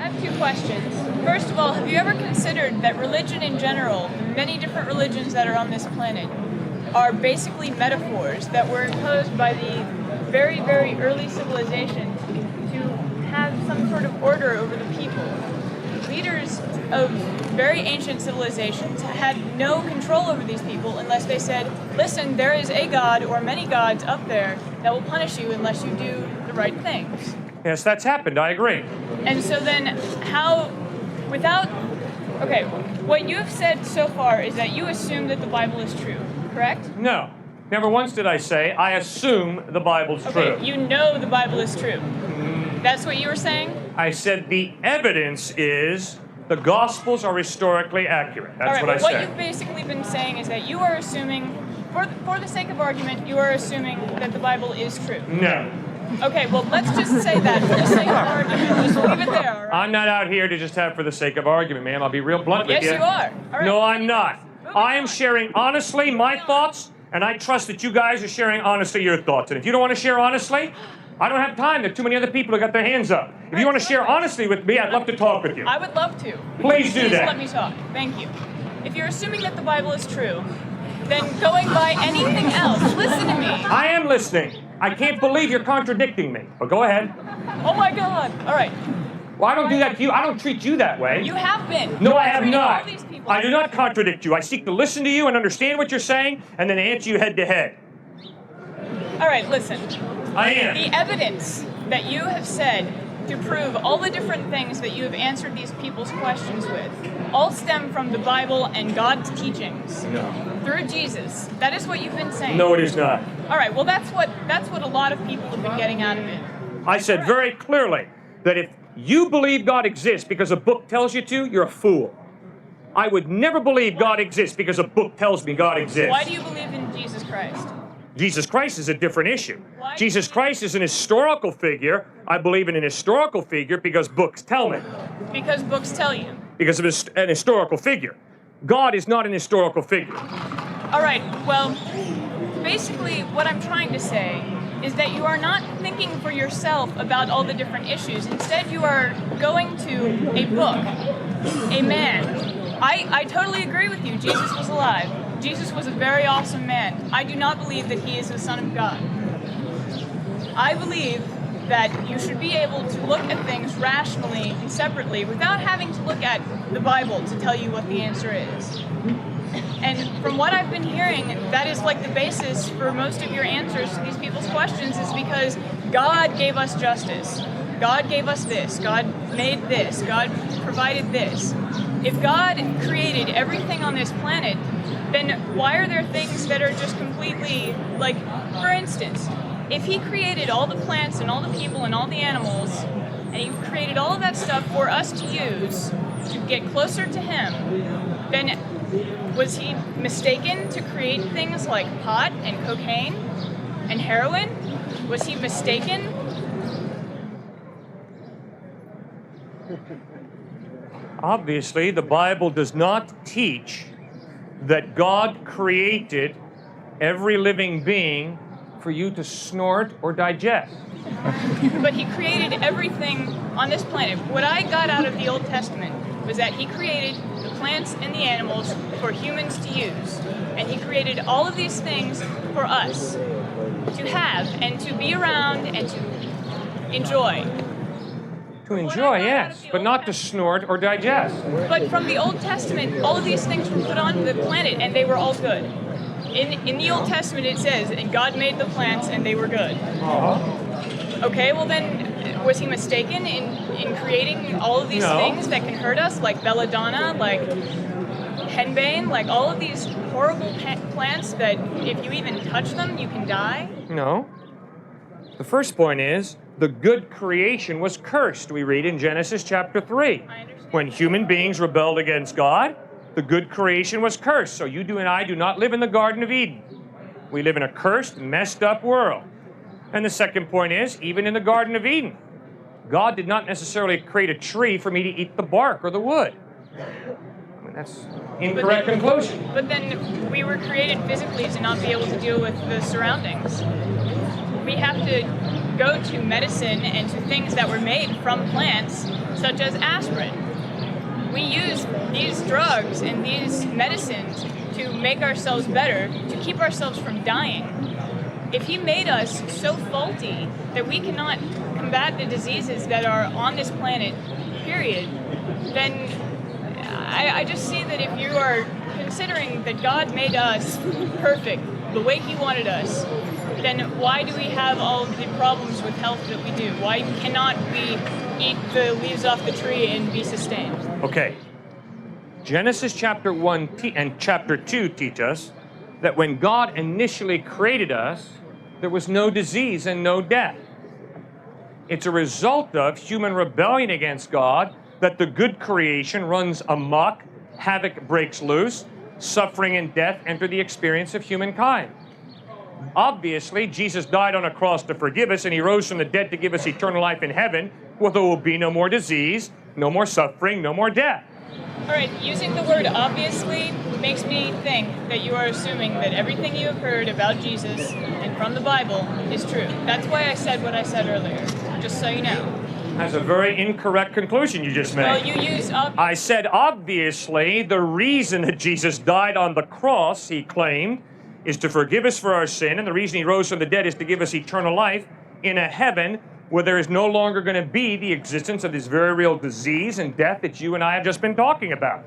I have two questions. First of all, have you ever considered that religion in general, many different religions that are on this planet, are basically metaphors that were imposed by the very, very early civilization to have some sort of order over the people? Leaders of very ancient civilizations had no control over these people unless they said, listen, there is a god or many gods up there that will punish you unless you do the right things. Yes, that's happened. I agree. And so then okay, what you have said so far is that you assume that the Bible is true, correct? No. Never once did I say, I assume the Bible's true. Okay, you know the Bible is true. That's what you were saying? I said the evidence is the Gospels are historically accurate. That's what I said. What you've basically been saying is that you are assuming, for the sake of argument, you are assuming that the Bible is true. No. Okay, well, let's just say that for the sake of argument. Just leave it there, all right? I'm not out here to just have for the sake of argument, ma'am. I'll be real blunt with you. Yes, you are. All right. No, I'm not. I am sharing honestly my thoughts, and I trust that you guys are sharing honestly your thoughts. And if you don't want to share honestly, I don't have time. There are too many other people who got their hands up. If you want to share honestly with me, I'd love to talk with you. I would love to. Please do that. Please let me talk. Thank you. If you're assuming that the Bible is true, then going by anything else, listen to me. I am listening. I can't believe you're contradicting me. But go ahead. Oh my God. All right. Well, I don't do that to you. I don't treat you that way. You have been. No, I have not. All these people. I do not contradict you. I seek to listen to you and understand what you're saying and then answer you head to head. All right, listen. I am. The evidence that you have said to prove all the different things that you have answered these people's questions with all stem from the Bible and God's teachings. No. Through Jesus. That is what you've been saying. No, it is not. All right, well, that's what a lot of people have been getting out of it. I said very clearly that if you believe God exists because a book tells you to, you're a fool. I would never believe God exists because a book tells me God exists. Why do you believe in Jesus Christ? Jesus Christ is a different issue. Jesus Christ is an historical figure. I believe in an historical figure because books tell me. Because books tell you. Because of an historical figure. God is not an historical figure. All right, well, basically what I'm trying to say is that you are not thinking for yourself about all the different issues. Instead, you are going to a book, a man. I totally agree with you. Jesus was alive. Jesus was a very awesome man. I do not believe that he is the Son of God. I believe that you should be able to look at things rationally and separately without having to look at the Bible to tell you what the answer is. And from what I've been hearing, that is like the basis for most of your answers to these people's questions is because God gave us justice. God gave us this. God made this. God provided this. If God created everything on this planet, then why are there things that are just completely, like, for instance, if he created all the plants and all the people and all the animals, and he created all of that stuff for us to use to get closer to him, then was he mistaken to create things like pot and cocaine and heroin? Was he mistaken? Obviously, the Bible does not teach that God created every living being for you to snort or digest. But he created everything on this planet. What I got out of the Old Testament was that he created the plants and the animals for humans to use. And he created all of these things for us to have and to be around and to enjoy. To enjoy, yes, but not to snort or digest. But from the Old Testament, all of these things were put on the planet and they were all good. In the Old Testament it says, and God made the plants and they were good. Okay, well then, was he mistaken in creating all of these things that can hurt us, like belladonna, like henbane, like all of these horrible plants that if you even touch them, you can die? No. The first point is, the good creation was cursed, we read in Genesis chapter 3. When human beings rebelled against God, the good creation was cursed. So you and I do not live in the Garden of Eden. We live in a cursed, messed up world. And the second point is, even in the Garden of Eden, God did not necessarily create a tree for me to eat the bark or the wood. I mean, that's an incorrect conclusion. But then we were created physically to not be able to deal with the surroundings. We have to go to medicine and to things that were made from plants such as aspirin. We use these drugs and these medicines to make ourselves better, to keep ourselves from dying. If he made us so faulty that we cannot combat the diseases that are on this planet, period, then I just see that if you are considering that God made us perfect, the way he wanted us, then why do we have all of the problems with health that we do? Why cannot we eat the leaves off the tree and be sustained? Okay. Genesis chapter 1 and chapter 2 teach us that when God initially created us, there was no disease and no death. It's a result of human rebellion against God that the good creation runs amok, havoc breaks loose, suffering and death enter the experience of humankind. Obviously, Jesus died on a cross to forgive us, and he rose from the dead to give us eternal life in heaven, where there will be no more disease, no more suffering, no more death. All right, using the word obviously makes me think that you are assuming that everything you have heard about Jesus and from the Bible is true. That's why I said what I said earlier, just so you know. That's a very incorrect conclusion you just made. Well, you use I said, obviously, the reason that Jesus died on the cross, he claimed, is to forgive us for our sin, and the reason he rose from the dead is to give us eternal life in a heaven where there is no longer going to be the existence of this very real disease and death that you and I have just been talking about.